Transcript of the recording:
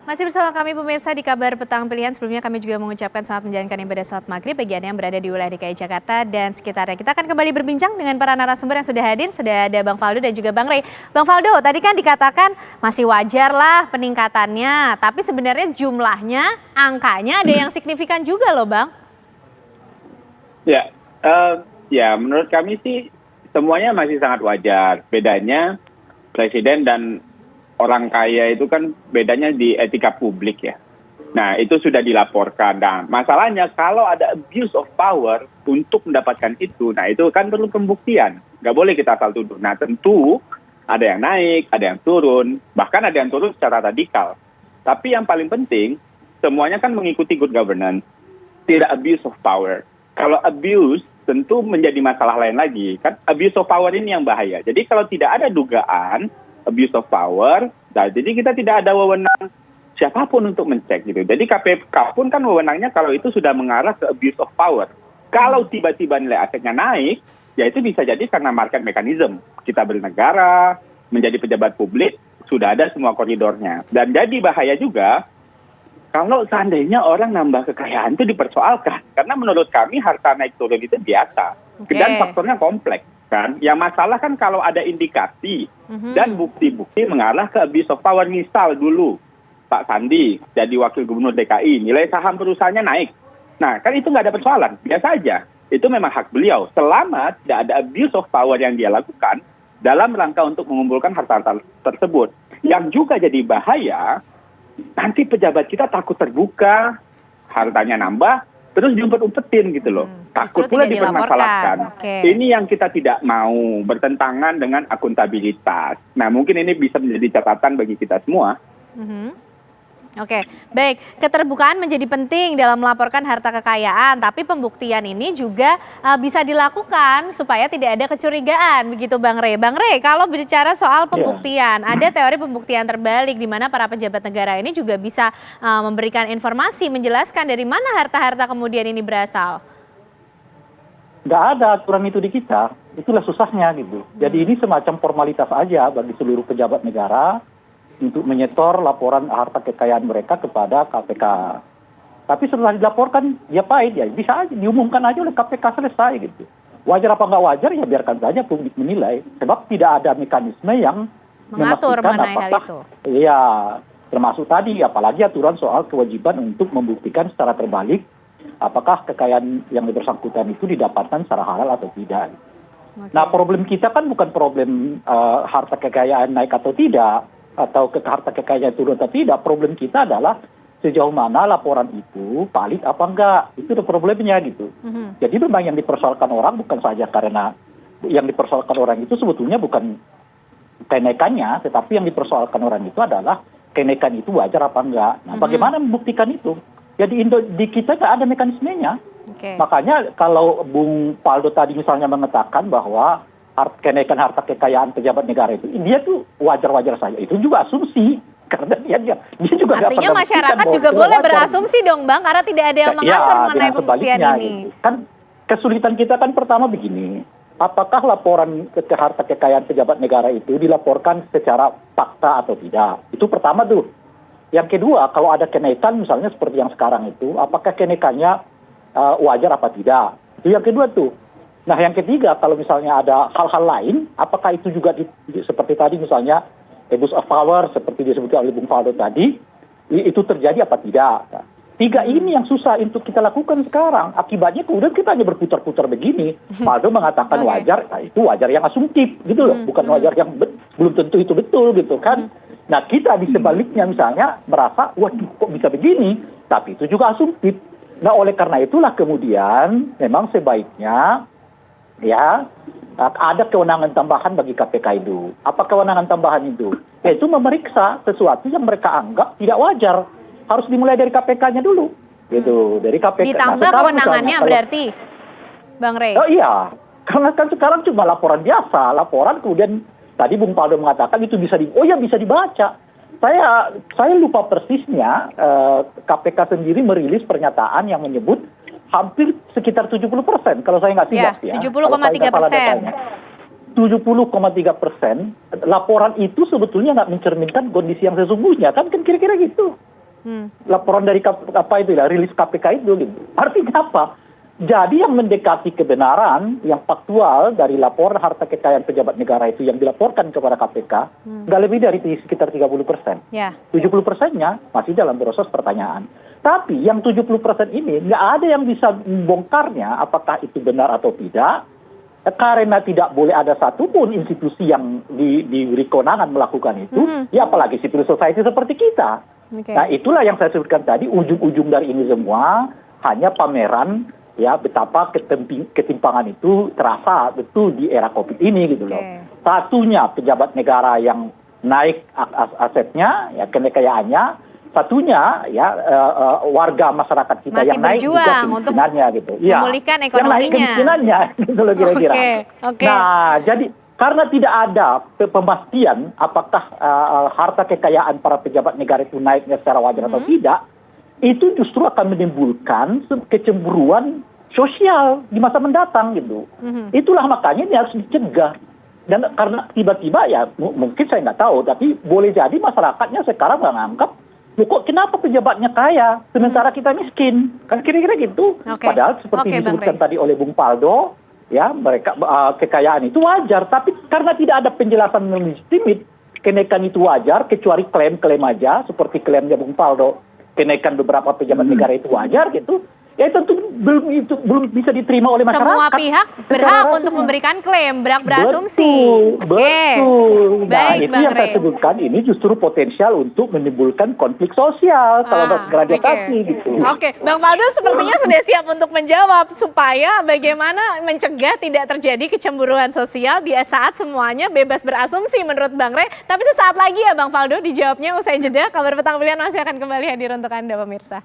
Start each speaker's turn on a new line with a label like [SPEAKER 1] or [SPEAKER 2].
[SPEAKER 1] Masih bersama kami pemirsa di Kabar Petang Pilihan. Sebelumnya kami juga mengucapkan selamat menjalankan ibadah salat maghrib bagi Anda yang berada di wilayah DKI Jakarta dan sekitarnya. Kita akan kembali berbincang dengan para narasumber yang sudah hadir. Sudah ada Bang Faldo dan juga Bang Rey. Bang Faldo, tadi kan dikatakan masih wajar lah peningkatannya. Tapi sebenarnya jumlahnya, angkanya ada yang signifikan juga loh Bang.
[SPEAKER 2] Ya, menurut kami sih semuanya masih sangat wajar. Bedanya Presiden dan orang kaya itu kan bedanya di etika publik ya. Nah, itu sudah dilaporkan. Nah, masalahnya kalau ada abuse of power untuk mendapatkan itu, nah itu kan perlu pembuktian. Nggak boleh kita asal tuduh. Nah, tentu ada yang naik, ada yang turun, bahkan ada yang turun secara radikal. Tapi yang paling penting, semuanya kan mengikuti good governance, tidak abuse of power. Kalau abuse, tentu menjadi masalah lain lagi. Kan abuse of power ini yang bahaya. Jadi kalau tidak ada dugaan abuse of power, nah, jadi kita tidak ada wewenang siapapun untuk mencek gitu. Jadi KPK pun kan wewenangnya kalau itu sudah mengarah ke abuse of power. Kalau tiba-tiba nilai asetnya naik, ya itu bisa jadi karena market mechanism. Kita bernegara, menjadi pejabat publik, sudah ada semua koridornya. Dan jadi bahaya juga kalau seandainya orang nambah kekayaan itu dipersoalkan. Karena menurut kami harta naik turun itu biasa. Dan faktornya kompleks. Kan, yang masalah kan kalau ada indikasi dan bukti-bukti mengarah ke abuse of power. Misal dulu Pak Sandi jadi wakil gubernur DKI, nilai saham perusahaannya naik. Nah, kan itu nggak ada persoalan, biasa aja. Itu memang hak beliau, selama tidak ada abuse of power yang dia lakukan dalam rangka untuk mengumpulkan harta-harta tersebut. Yang juga jadi bahaya, nanti pejabat kita takut terbuka, hartanya nambah, terus diumpet-umpetin gitu loh. Takut pula dipermasalahkan. Ini yang kita tidak mau, bertentangan dengan akuntabilitas. Nah, mungkin ini bisa menjadi catatan bagi kita semua.
[SPEAKER 1] Oke, baik. Keterbukaan menjadi penting dalam melaporkan harta kekayaan, tapi pembuktian ini juga bisa dilakukan supaya tidak ada kecurigaan, begitu Bang Rey. Bang Rey, kalau berbicara soal pembuktian, ada teori pembuktian terbalik di mana para pejabat negara ini juga bisa memberikan informasi, menjelaskan dari mana harta-harta kemudian ini berasal.
[SPEAKER 3] Nggak ada aturan itu di kita, itulah susahnya gitu. Jadi ini semacam formalitas aja bagi seluruh pejabat negara untuk menyetor laporan harta kekayaan mereka kepada KPK. Tapi setelah dilaporkan, ya pahit, ya bisa aja diumumkan aja oleh KPK, selesai gitu. Wajar apa nggak wajar, ya biarkan saja publik menilai. Sebab tidak ada mekanisme yang
[SPEAKER 1] mengatur mengenai hal itu.
[SPEAKER 3] Iya, termasuk tadi, apalagi aturan soal kewajiban untuk membuktikan secara terbalik apakah kekayaan yang bersangkutan itu didapatkan secara halal atau tidak. Nah, problem kita kan bukan problem harta kekayaan naik atau tidak, atau harta kekayaan turun atau tidak. Problem kita adalah sejauh mana laporan itu valid apa enggak. Itu ada problemnya gitu. Jadi memang yang dipersoalkan orang bukan saja karena yang dipersoalkan orang itu sebetulnya bukan kenaikannya, tetapi yang dipersoalkan orang itu adalah kenaikan itu wajar apa enggak. Nah, bagaimana membuktikan itu? Jadi di kita nggak ada mekanismenya. Makanya kalau Bung Faldo tadi misalnya mengatakan bahwa kenaikan harta kekayaan pejabat negara itu, dia tuh wajar-wajar saja. Itu juga asumsi. Karena dia juga
[SPEAKER 1] artinya masyarakat juga boleh berasumsi dong Bang, karena tidak ada yang mengatur mengenai pembuktian ini.
[SPEAKER 3] Gitu. Kan kesulitan kita kan pertama begini, apakah laporan harta kekayaan pejabat negara itu dilaporkan secara fakta atau tidak? Itu pertama tuh. Yang kedua, kalau ada kenaikan misalnya seperti yang sekarang itu, apakah kenaikannya wajar apa tidak? Itu yang kedua tuh. Nah, yang ketiga, kalau misalnya ada hal-hal lain, apakah itu juga seperti tadi misalnya abuse of power seperti disebutkan oleh Bung Faldo tadi, itu terjadi apa tidak? Nah, tiga ini yang susah untuk kita lakukan sekarang. Akibatnya kemudian kita hanya berputar-putar begini. Faldo mengatakan wajar, nah itu wajar yang asumtif gitu loh, bukan wajar yang belum tentu itu betul gitu kan. Nah, kita di sebaliknya misalnya merasa, waduh kok bisa begini, tapi itu juga asumtif. Nah, oleh karena itulah kemudian memang sebaiknya ya ada kewenangan tambahan bagi KPK itu. Apa kewenangan tambahan itu? Yaitu memeriksa sesuatu yang mereka anggap tidak wajar. Harus dimulai dari KPK-nya dulu. Gitu, dari KPK.
[SPEAKER 1] Ditambah kewenangannya berarti, Bang Rey?
[SPEAKER 3] Oh iya, karena kan sekarang cuma laporan biasa. Laporan kemudian tadi Bung Faldo mengatakan itu bisa bisa dibaca. Saya lupa persisnya, KPK sendiri merilis pernyataan yang menyebut hampir sekitar 70%, kalau saya nggak silap ya.
[SPEAKER 1] 70,3%.
[SPEAKER 3] 70,3%, laporan itu sebetulnya nggak mencerminkan kondisi yang sesungguhnya, kan kira-kira gitu. Laporan dari rilis KPK itu gitu. Artinya apa? Jadi yang mendekati kebenaran, yang faktual dari laporan harta kekayaan pejabat negara itu yang dilaporkan kepada KPK, nggak lebih dari sekitar 30%.
[SPEAKER 1] Ya.
[SPEAKER 3] 70%-nya masih dalam proses pertanyaan. Tapi yang 70% ini nggak ada yang bisa membongkarnya apakah itu benar atau tidak, karena tidak boleh ada satupun institusi yang diberi kewenangan melakukan itu, ya apalagi civil society seperti kita.
[SPEAKER 1] Okay.
[SPEAKER 3] Nah itulah yang saya sebutkan tadi, ujung-ujung dari ini semua hanya pameran ya betapa ketimpangan itu terasa betul di era COVID ini gitu loh. Satunya pejabat negara yang naik asetnya, ya kekayaannya, satunya ya warga masyarakat kita
[SPEAKER 1] masih
[SPEAKER 3] yang naik juga kemiskinannya gitu. Ya,
[SPEAKER 1] memulihkan
[SPEAKER 3] yang
[SPEAKER 1] ekonominya.
[SPEAKER 3] naik kemiskinannya gitu loh kira-kira.
[SPEAKER 1] Okay.
[SPEAKER 3] Nah, jadi karena tidak ada pemastian apakah harta kekayaan para pejabat negara itu naiknya secara wajar atau tidak, itu justru akan menimbulkan kecemburuan sosial di masa mendatang gitu. Itulah makanya ini harus dicegah. Dan karena tiba-tiba ya mungkin saya nggak tahu, tapi boleh jadi masyarakatnya sekarang menganggap, kok kenapa pejabatnya kaya sementara kita miskin? Kan kira-kira gitu. Padahal seperti disebutkan tadi oleh Bung Faldo, ya mereka kekayaan itu wajar, tapi karena tidak ada penjelasan yang legitimate, kenaikan itu wajar kecuali klaim-klaim aja seperti klaimnya Bung Faldo. Kenaikan beberapa pejabat negara itu wajar gitu, ya tentu belum bisa diterima oleh masyarakat.
[SPEAKER 1] Semua pihak berhak untuk memberikan klaim, berhak berasumsi.
[SPEAKER 3] Betul. Nah,
[SPEAKER 1] Baik,
[SPEAKER 3] itu yang saya sebutkan, ini justru potensial untuk menimbulkan konflik sosial kalau segera diatasi gitu.
[SPEAKER 1] Oke, Bang Faldo sepertinya sudah siap untuk menjawab supaya bagaimana mencegah tidak terjadi kecemburuan sosial di saat semuanya bebas berasumsi menurut Bang Rey. Tapi sesaat lagi ya Bang Faldo dijawabnya usai jeda. Kabar Petang Pilihan masih akan kembali hadir untuk Anda pemirsa.